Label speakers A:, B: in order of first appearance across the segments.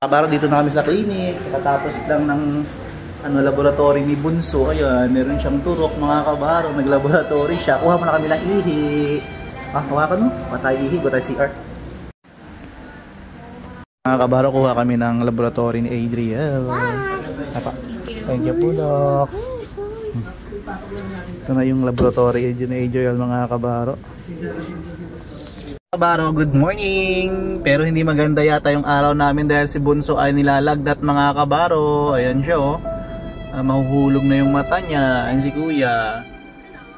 A: Kabaro, dito na kami sa clinic. Katapos lang ng laboratory ni Bunso. Ayan, meron siyang turok mga kabaro. Naglaboratory siya. Kuha mo na kami ng ihi. Kuha ka no? Patay ihi, go tayo CR. Mga kabaro, kuha kami ng laboratory ni Adriel. Thank you po, Doc. Ito na yung laboratory ni Adriel mga kabaro. Kabaro, good morning! Pero hindi maganda yata yung araw namin dahil si Bunso ay nilalagnat mga kabaro. Ayan siya oh. Mahuhulog na yung mata niya. Ayan si Kuya.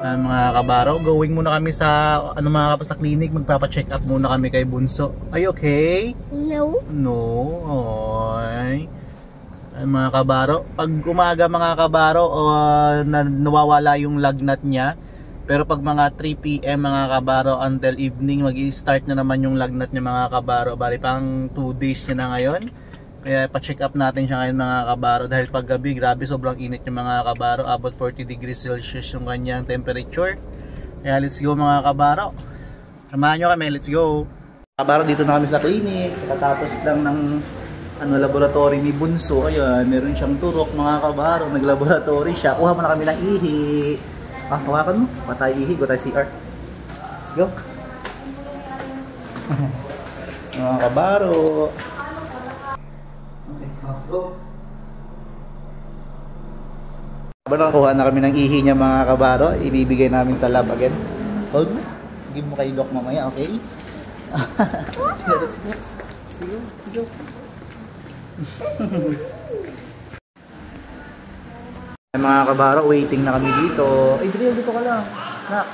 A: Mga kabaro, going muna kami sa sa clinic. Magpapa-check up muna kami kay Bunso. Are you okay?
B: No.
A: No. Ay. Mga kabaro, pag umaga mga kabaro nawawala yung lagnat niya. Pero pag mga 3 PM mga kabaro until evening, mag-i-start na naman yung lagnat niya mga kabaro. Bali pang 2 days niya na ngayon. Kaya pa-check up natin siya ngayon mga kabaro. Dahil pag gabi, grabe sobrang init yung mga kabaro. About 40 degrees Celsius yung kanyang temperature. Kaya let's go mga kabaro. Samahan nyo kami, let's go. Kabaro, dito na kami sa clinic. Katapos lang ng laboratory ni Bunso. Ayan, meron siyang turok mga kabaro. Naglaboratory siya. Kuha mo na kami ng ihi. Hawakan mo. Patay ihi. Go tayo CR. Let's go. Mga kabaro. Okay, go. Habang kuha na kami ng ihi niya mga kabaro, ibibigay namin sa lab again. Hold mo. Give mo kay Doc mamaya, okay? Let's go, let's go. Let's go, let's go. Mga kabaro, waiting na kami dito. Adriel, dito ka lang. Nak.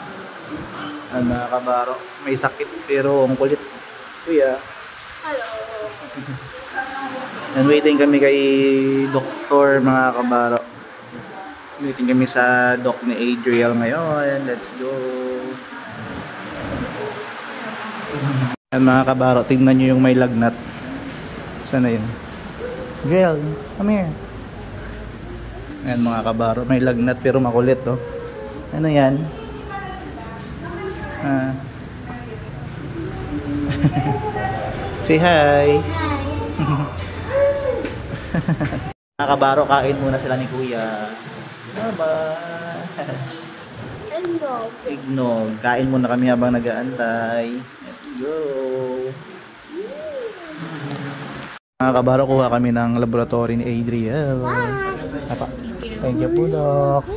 A: Mga kabaro, may sakit pero ang kulit. Kuya.
B: Hello.
A: And waiting kami kay doktor mga kabaro. Waiting kami sa doc ni Adriel ngayon. Let's go. And mga kabaro, tingnan nyo yung may lagnat. Sana yun? Adriel, come here. Ayan mga kabaro, may lagnat pero makulit oh. Ano yan? Say hi. Mga kabaro, kain muna sila ni Kuya. Bye-bye.
B: Eggnog.
A: Eggnog. Kain muna kami habang nag-aantay. Let's go. Mga kabaro, kuha kami ng laboratory ni Adriel. Thank you po, Doc.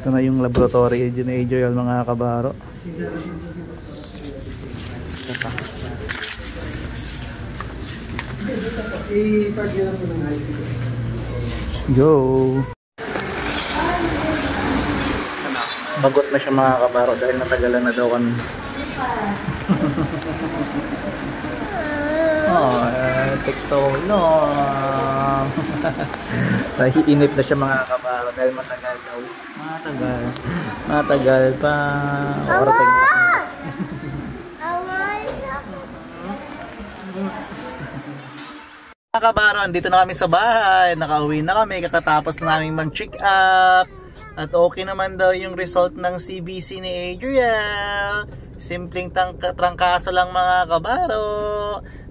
A: Ito na yung laboratory ni Adriel mga kabaro. Isa pa. Go. Bagot na siya mga kabaro dahil natagalan na daw kami. Take so long. Nahiinip na siya mga kabaro dahil matagal daw. Matagal pa. Mga kabaro, andito na kami sa bahay. Nakauwi na kami. Kakatapos na namin mag-check up. At okay naman daw yung result ng CBC ni Adriel. Simpleng trangkaso lang mga kabaro.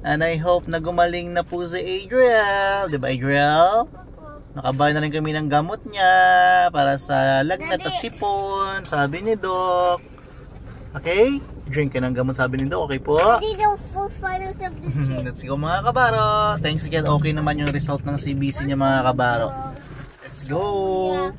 A: And I hope na gumaling na po si Adriel. Diba Adriel? Nakabay na rin kami ng gamot niya para sa lagnat at sipon. Sabi ni Doc. Okay? Drink ka ng gamot sabi ni Doc. Okay po? Let's go mga kabaro. Thanks again. Okay naman yung result ng CBC niya mga kabaro. Let's go!